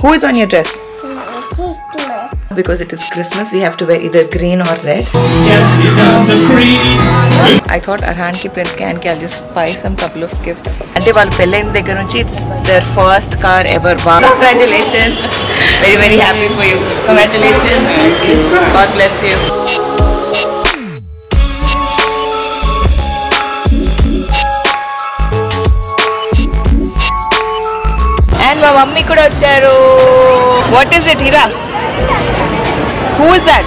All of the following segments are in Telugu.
Who is on your dress? Because it is Christmas, we have to wear either green or red. I thought Arhan ki Prince can I'll just buy some couple of gifts. Ante vaal pellain daggara nunchi it's their first car ever. Wow. Congratulations. Very, very happy for you. Congratulations. God bless you. And my mummy kuda vacharu. What is it, Hira? Who is that?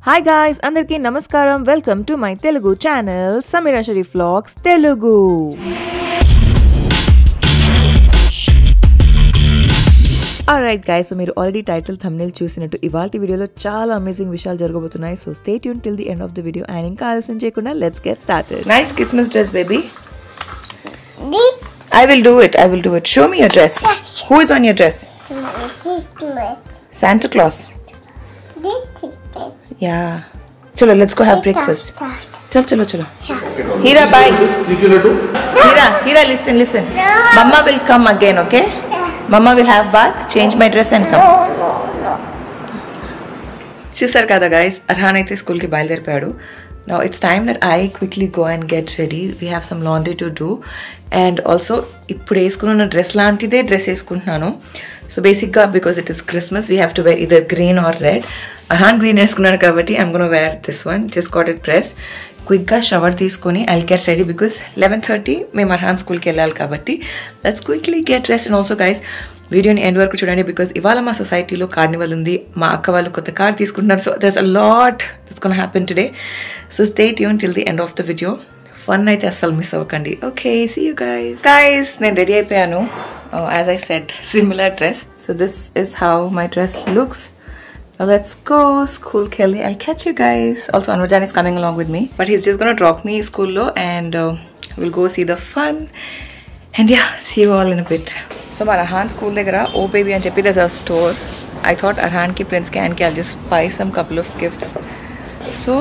Hi guys, andarki namaskaram. Welcome to my Telugu channel, Samira Sharif Vlogs Telugu. Alright guys, so మీరు already title thumbnail చూసినట్టు ఇవాల్టి వీడియోలో చాలా అమేజింగ్ విషయాలు జరగబోతున్నాయి. So stay tuned till the end of the video and ఇంకా ఆలస్యం చేయకుండా let's get started. Nice Christmas dress, baby. I will do it. Show me your dress. Who is on your dress? Santa Claus. Yeah. Chalo, let's go have breakfast. Chalo. Hira, bye. Hira, listen. Mama will come again, okay? Mama will have bath, change my dress and come. No. చూసారు కదా guys, Arhan అయితే స్కూల్ కి బయలుదేరిపోయాడు. Now it's time that I quickly go and get ready. We have some laundry to do. And also ఇప్పుడు వేసుకున్న డ్రెస్ లాంటిదే డ్రెస్ వేసుకుంటున్నాను. So basically because it is Christmas, we have to wear either green or red. Arhan green వేసుకున్నాను కాబట్టి I'm going to wear this one. Just got it pressed. Quick గా షవర్ తీసుకొని I'll get ready because 11:30 మేము Arhan స్కూల్కి వెళ్ళాలి కాబట్టి let's quickly get dressed. And also guys, వీడియోని ఎండ్ వరకు చూడండి because ఇవాళ మా సొసైటీలో కార్నివల్ ఉంది. మా అక్క వాళ్ళు కొత్త కార్ తీసుకుంటున్నారు. So there's a lot that's going to happen today. So stay tuned till the end of the video. Fun అయితే అస్సలు మిస్ అవ్వకండి. Okay, see you guys. Guys, నేను రెడీ అయిపోయాను. As I said, similar dress. So this is how my dress looks. Now let's go school Kelly. I'll catch you guys. Also Anujan is coming along with me, but he's just gonna drop me school lo and we'll go see the fun. And yeah, see you all in a bit. So my Arhan school దగ్గర oh baby అని చెప్పి there's a store. I thought Arhan ki Prince can I'll just buy some couple of gifts. So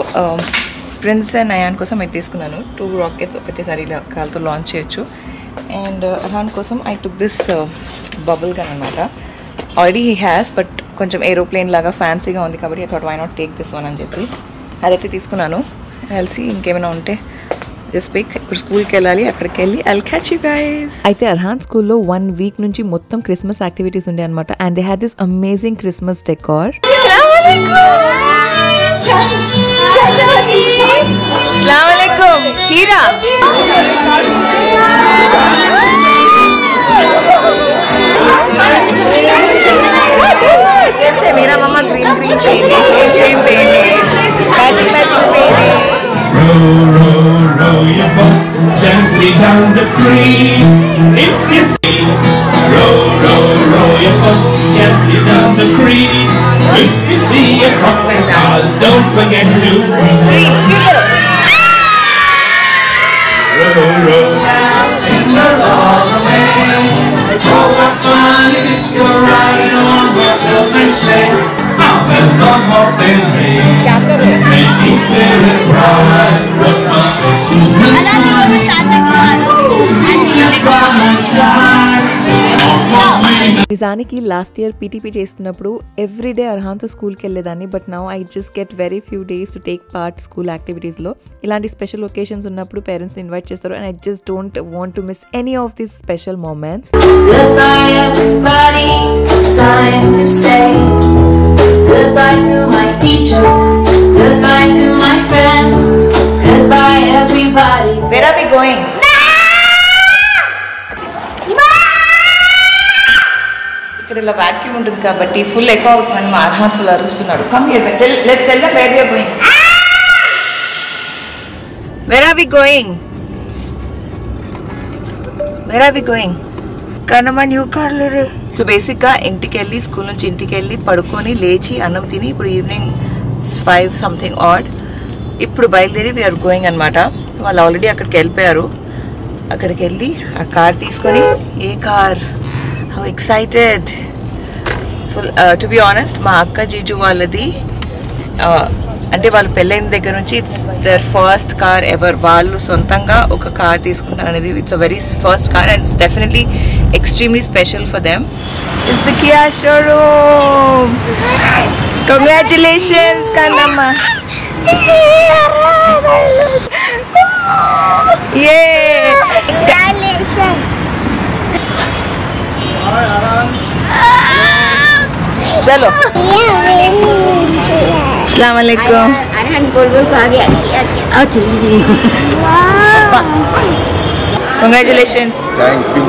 Prince and Ayan కోసం అయితే తీసుకున్నాను 2 rockets ఒకటేసారి ఇలా కాల్తో లాంచ్ చేయొచ్చు. And Arhan కోసం I took this bubble gun అన్నమాట. Already he has, but కొంచెం ఏరోప్లేన్ లాగా ఫ్యాన్సీగా ఉంది కాబట్టి I thought why not take this one అని చెప్పి అదైతే తీసుకున్నాను. I'll see ఇంకేమైనా ఉంటే just pick. ఇప్పుడు స్కూల్కి వెళ్ళాలి, అక్కడికి వెళ్ళి I'll catch you guys. అయితే అర్హాన్ స్కూల్లో 1 week నుంచి మొత్తం క్రిస్మస్ యాక్టివిటీస్ ఉండే అనమాట. And they had this amazing Christmas decor. Assalamualaikum. Hira. मेरा मामा ग्रीन पहने, मैचिंग पहने. Row your boat gently down the stream. If you see, row your boat gently down the creek. If you see a crocodile, don't forget to row. Jingle all the way. Oh, what fun it is to ride on your children's sleigh. How bells on bobtails ring, making spirits bright. What fun it is to నిజానికి లాస్ట్ ఇయర్ పీటీపీ చేస్తున్నప్పుడు ఎవ్రీడే అర్హాన్తో స్కూల్కి వెళ్ళేదాన్ని. But now I just get very few days to take part school యాక్టివిటీస్లో. ఇలాంటి స్పెషల్ ఒకేషన్స్ ఉన్నప్పుడు పేరెంట్స్ ఇన్వైట్ చేస్తారు and I just don't want to miss any of these special moments. Goodbye to my teacher, goodbye to my friends, goodbye everybody. Where are we going? ఇక్కడ ఇలా వాక్యూమ్ ఉంటుంది కాబట్టి ఫుల్ ఎక్కువ అవుతుందని మా అర్హాన్ ఫుల్ అరుస్తున్నాడు. Come here, let's tell them where we are going. Where are we going? Where are we going? కనమా న్యూ కార్ లేరే. సో బేసిక్గా ఇంటికి వెళ్ళి స్కూల్ నుంచి ఇంటికి వెళ్ళి పడుకొని లేచి అన్నం తిని ఇప్పుడు ఈవినింగ్ 5 something odd ఇప్పుడు బయలుదేరి వీఆర్ గోయింగ్ అనమాట. వాళ్ళు ఆల్రెడీ అక్కడికి వెళ్ళిపోయారు. అక్కడికి వెళ్ళి ఆ కార్ తీసుకొని ఏ car how excited thankful. To be honest మా అక్క జీజు వాళ్ళది అంటే వాళ్ళు పెళ్ళైన దగ్గర నుంచి it's their first car ever. వాళ్ళు సొంతంగా ఒక కార్ తీసుకుంటారు అనేది it's a very first car and it's definitely extremely special for them. It's the Kia showroom. Congratulations Kannamma. चलो अस्सलाम वालेकुम. Congratulations. Thank you.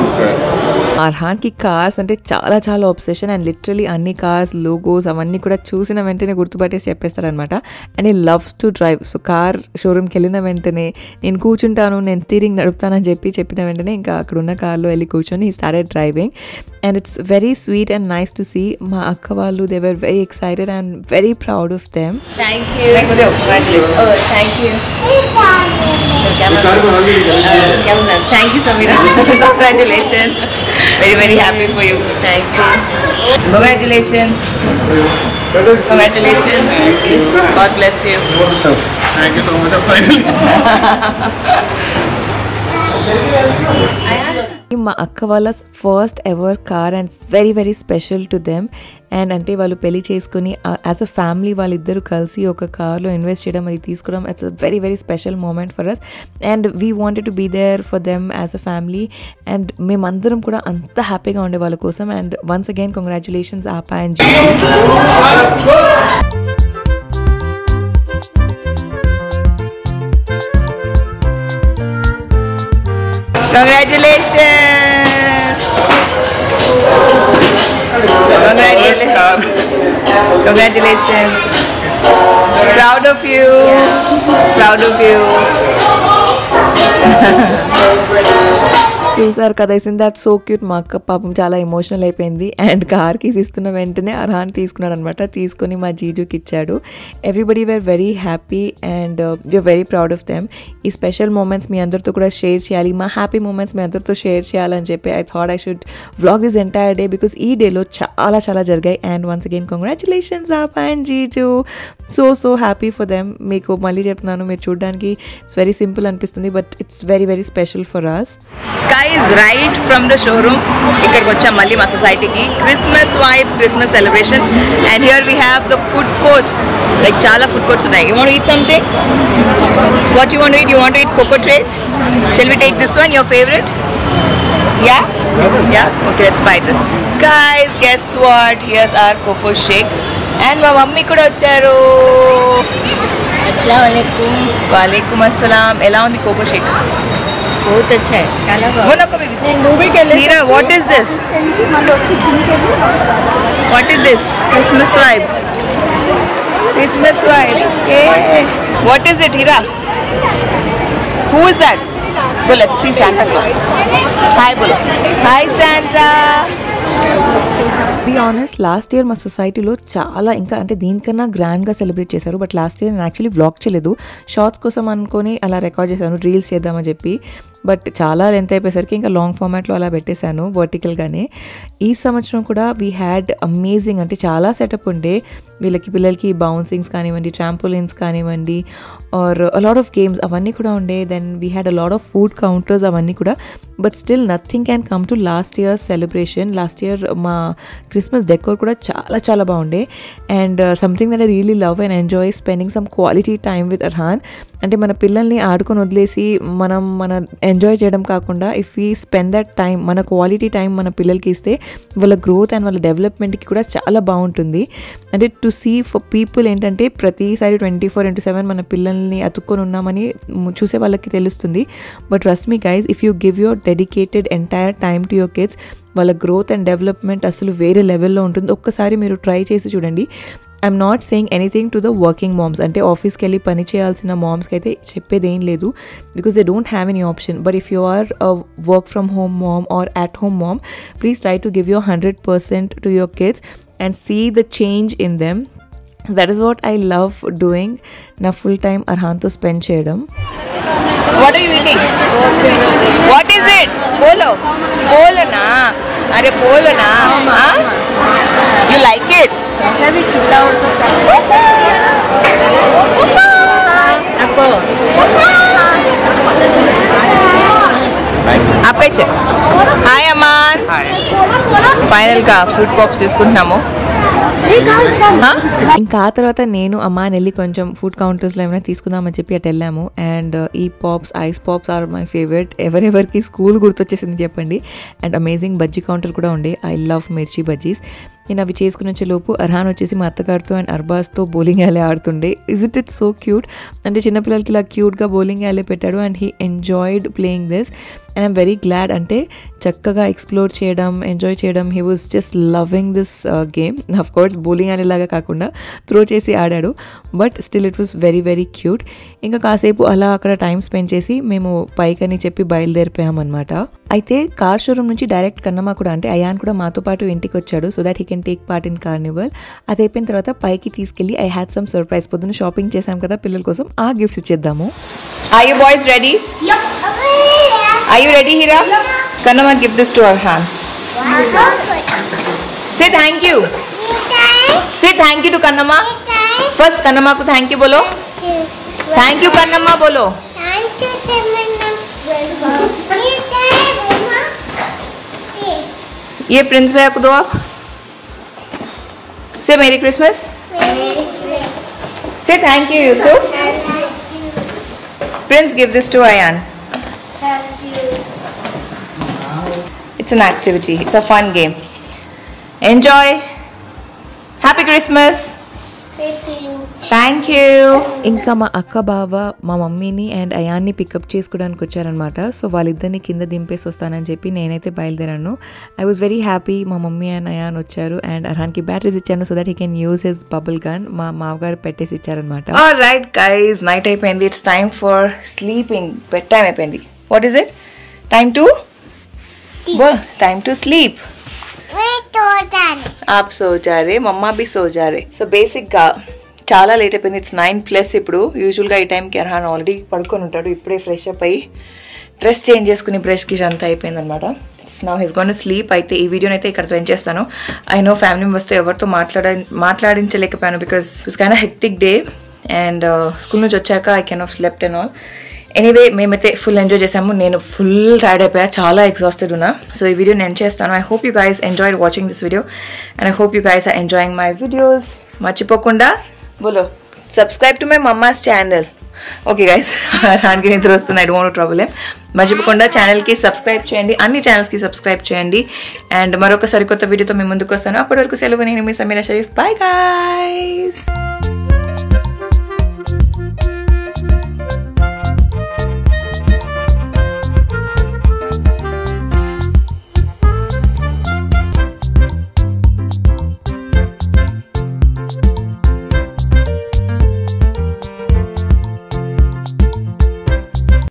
అర్హాన్కి కార్స్ అంటే చాలా చాలా ఆబ్సెషన్ అండ్ లిటరలీ అన్ని కార్స్ లోగోస్ అవన్నీ కూడా చూసిన వెంటనే గుర్తుపట్టేసి చెప్పేస్తారనమాట. And he loves to drive. So car షోరూమ్కి వెళ్ళిన వెంటనే నేను కూర్చుంటాను, నేను స్టీరింగ్ నడుపుతానని చెప్పిన వెంటనే ఇంకా అక్కడ ఉన్న కార్లో వెళ్ళి కూర్చొని ఈ started driving. And it's very sweet and nice to see. మా అక్క వాళ్ళు they were very excited and very proud of them. Thank you. Oh, thank you. Thank you, Samira. Congratulations. Very very happy for you. Thank you. Congratulations. Congratulations. God bless you. Thank you so much. Finally. మా అక్క వాళ్ళ first ever car and it's very very special to them. And అంటే వాళ్ళు పెళ్లి చేసుకుని యాజ్ అ ఫ్యామిలీ వాళ్ళిద్దరూ కలిసి ఒక కార్లో ఇన్వెస్ట్ చేయడం, అది తీసుకోవడం, it's a very very special moment for us. And we wanted to be there for them as a family. And మేమందరం కూడా అంత హ్యాపీగా ఉండే వాళ్ళ కోసం. అండ్ వన్స్ అగైన్ కంగ్రాచులేషన్స్ ఆపా అండ్ జీ. Congratulations. Congratulations. Proud of you. Proud of you. చూసారు కదా, ఇస్ దట్ సో క్యూట్. మా అక్క పాపం చాలా ఎమోషనల్ అయిపోయింది. అండ్ కార్ కీస్ ఇస్తున్న వెంటనే అర్హాన్ తీసుకున్నాడు అనమాట. తీసుకొని మా జీజుకి ఇచ్చాడు. Everybody were very happy and we are very proud of them. ఈ స్పెషల్ మూమెంట్స్ మీ అందరితో కూడా షేర్ చేయాలి, మా హ్యాపీ మూమెంట్స్ మీ అందరితో షేర్ చేయాలని చెప్పి I thought I should vlog this entire day because ఈ డేలో చాలా చాలా జరిగాయి. అండ్ వన్స్ అగైన్ కంగ్రాచులేషన్స్ ఆపా అండ్ జీజు. So happy for them. మీకు మళ్ళీ చెప్తున్నాను, మీరు చూడడానికి ఇట్స్ వెరీ సింపుల్ అనిపిస్తుంది but it's very very special for us. Guys, right from the showroom ikkadiki vacham malli ma society ki Christmas vibes, Christmas celebrations, and here we have the food courts, like chala food courts unnai. You want to eat something? What you want to eat? You want to eat coco trade? Shall we take this one, your favorite? Yeah? Okay, let's buy this. Guys, guess what? Here's our coco shakes and ma mummy kuda vacharu. Assalamu alaikum. Wa alaikum assalam. Ela undi coco shake? बहुत अच्छा है, చాలా బాగుంది. Meera, what is this? What is this? Christmas vibe. Christmas vibe. Okay. What is it, Hira? Who is that? Go, let's see Santa Claus. Hi, bolo. Hi, Santa. Be honest, last year మా సొసైటీలో చాలా ఇంకా అంటే దీనికన్నా గ్రాండ్గా సెలబ్రేట్ చేశారు. బట్ లాస్ట్ ఇయర్ నేను యాక్చువల్లీ వ్లాగ్ చేయలేదు, షార్ట్స్ కోసం అనుకొని అలా రికార్డ్ చేశాను, రీల్స్ చేద్దామని చెప్పి. బట్ చాలా లెంత్ అయిపోయేసరికి ఇంకా లాంగ్ ఫార్మాట్లో అలా పెట్టేశాను వర్టికల్గానే. ఈ సంవత్సరం కూడా వీ హ్యాడ్ అమేజింగ్ అంటే చాలా సెటప్ ఉండే. పిల్లలకి బౌన్సింగ్స్ కానివ్వండి, ట్రాంపోలిన్స్ కానివ్వండి, ఆర్ అలాట్ ఆఫ్ గేమ్స్ అవన్నీ కూడా ఉండే. Then we had a lot of food counters అవన్నీ కూడా. But still nothing can come to last year celebration. Last year మా క్రిస్మస్ డెకోర్ కూడా చాలా చాలా బాగుండే. And something that I really love and enjoy spending some quality time with Arhan. అంటే మన పిల్లల్ని ఆడుకొని వదిలేసి మన ఎంజాయ్ చేయడం కాకుండా if we spend that time, మన క్వాలిటీ టైం మన పిల్లలకి ఇస్తే వాళ్ళ గ్రోత్ అండ్ వాళ్ళ డెవలప్మెంట్కి కూడా చాలా బాగుంటుంది. అంటే టు సీ ఫర్ పీపుల్ ఏంటంటే ప్రతిసారి 24/7 మన పిల్లల్ని అతుక్కొని ఉన్నామని చూసే వాళ్ళకి తెలుస్తుంది. But trust me guys, if you give your dedicated entire time to your kids, వాళ్ళ గ్రోత్ అండ్ డెవలప్మెంట్ అసలు వేరే లెవెల్లో ఉంటుంది. ఒక్కసారి మీరు ట్రై చేసి చూడండి. I'm not saying anything to the working moms, అంటే ఆఫీస్కి వెళ్ళి పని చేయాల్సిన మామ్స్కి అయితే చెప్పేది ఏం లేదు because they don't have any option. But if you are work from home mom or at home mom, please try to give your 100% to your kids and see the change in them. So that is what I love doing. Na full time Arhan to spend cheyadam. What are you eating? What is it? Polo. Polo na. Are polo na. You like ఫైనల్గా ఫ్రూట్ పాప్స్ తీసుకుంటున్నాము. ఇంకా ఆ తర్వాత నేను అమ్మ వెళ్ళి కొంచెం ఫుడ్ కౌంటర్స్లో ఏమైనా తీసుకుందామని చెప్పి అటు వెళ్ళాము. అండ్ ఈ pops, ice pops are my favourite. ఎవరెవరికి స్కూల్ గుర్తొచ్చేసింది చెప్పండి. అండ్ అమేజింగ్ బజ్జీ కౌంటర్ కూడా ఉండే. ఐ లవ్ మిర్చి బజ్జీస్. నేను అవి చేసుకుని వచ్చేలోపు అర్హాన్ వచ్చేసి మా అత్తగారితో అండ్ అర్బాస్తో బౌలింగ్ యాలే ఆడుతుండే. It so cute. అంటే చిన్నపిల్లలకి ఇలా క్యూట్గా బౌలింగ్ యాలే పెట్టాడు and he enjoyed playing this. And I'm very glad. అంటే చక్కగా ఎక్స్ప్లోర్ చేయడం, ఎంజాయ్ చేయడం. He was just loving this game. Of course bowling యాలేలాగా కాకుండా త్రో చేసి ఆడాడు, but still it was very very cute. ఇంకా కాసేపు అలా అక్కడ టైం స్పెండ్ చేసి మేము పైకని చెప్పి బయలుదేరిపోయామన్నమాట. అయితే కార్ షోరూమ్ నుంచి డైరెక్ట్ కన్నమ్మ కూడా, అంటే అయాన్ కూడా మాతో పాటు ఇంటికి వచ్చాడు so that he can take part in Carnival. అది అయిపోయిన తర్వాత పైకి తీసుకెళ్ళి ఐ హ్యాడ్ సమ్ సర్ప్రైజ్. పొద్దున్న షాపింగ్ చేసాం కదా పిల్లల కోసం, ఆ gifts ఇచ్చేద్దాము. Are you boys ready? Yep. Are you ready, Hira? Kannama, give this to Arhan. Say thank you. Say thank you to Kannama. First Kannama ko thank you bolo. Thank you Kannama bolo. Thank you, Timana. ये प्रिंस भैया को दो आप. Say Merry Christmas. Say thank you Yusuf. Prince, give this to Ayan. It's an activity. It's a fun game. Enjoy. Happy Christmas. Thank you. ఇంకా మా అక్క బావ మా మమ్మీని అండ్ అయాన్ని పికప్ చేసుకోవడానికి వచ్చారనమాట. సో వాళ్ళిద్దరిని కింద దింపేసి వస్తానని చెప్పి నేనైతే బయలుదేరాను. I was very happy. మా మమ్మీ అండ్ అయాన్ వచ్చారు అండ్ అర్హాన్కి బ్యాటరీస్ ఇచ్చాను so that he can use his bubble gun. మా మామగారు పెట్టేసి ఇచ్చారనమాట. Alright guys, night అయిపోయింది. It's time for sleeping. Bed time అయిపోయింది. What is it? Time to? Time to sleep. आप सो जा रहे, मम्मा भी सो जा रहे. సో బేసిక్గా చాలా లేట్ అయిపోయింది. ఇట్స్ 9+ ఇప్పుడు. యూజువల్గా ఈ టైంకి అర్హాన్ ఆల్రెడీ పడుకొని ఉంటాడు. ఇప్పుడే ఫ్రెష్ అప్ అయ్యి డ్రెస్ చేంజ్ చేసుకుని బ్రష్ కిష్ అంతా అయిపోయింది అనమాట. It's now his gone to sleep. అయితే ఈ వీడియోని అయితే ఇక్కడ స్పెండ్ చేస్తాను. ఐ నో ఫ్యామిలీ మెంబర్స్తో ఎవరితో మాట్లాడించలేకపోయాను because it's kind of hectic day and school నుంచి వచ్చాక I kind of slept and all. Anyway మేమైతే ఫుల్ ఎంజాయ్ చేసాము. నేను ఫుల్ టైర్డ్ అయిపోయా, చాలా ఎగ్జాస్టెడ్ ఉన్నా. సో ఈ వీడియో నేను చేస్తాను. I hope you guys enjoyed watching this video and I hope you guys are enjoying my videos. మర్చిపోకుండా బోలో subscribe to my mamma's channel. Okay guys, దానికి నిద్ర వస్తుంది. I don't want trouble. మర్చిపోకుండా ఛానల్కి సబ్స్క్రైబ్ చేయండి, అన్ని ఛానల్స్కి సబ్స్క్రైబ్ చేయండి. అండ్ మరొక సరికొత్త వీడియోతో మీ ముందుకు వస్తాను. అప్పటి వరకు సెలవు. నేను మీ సమీరా షరీఫ్. Bye guys.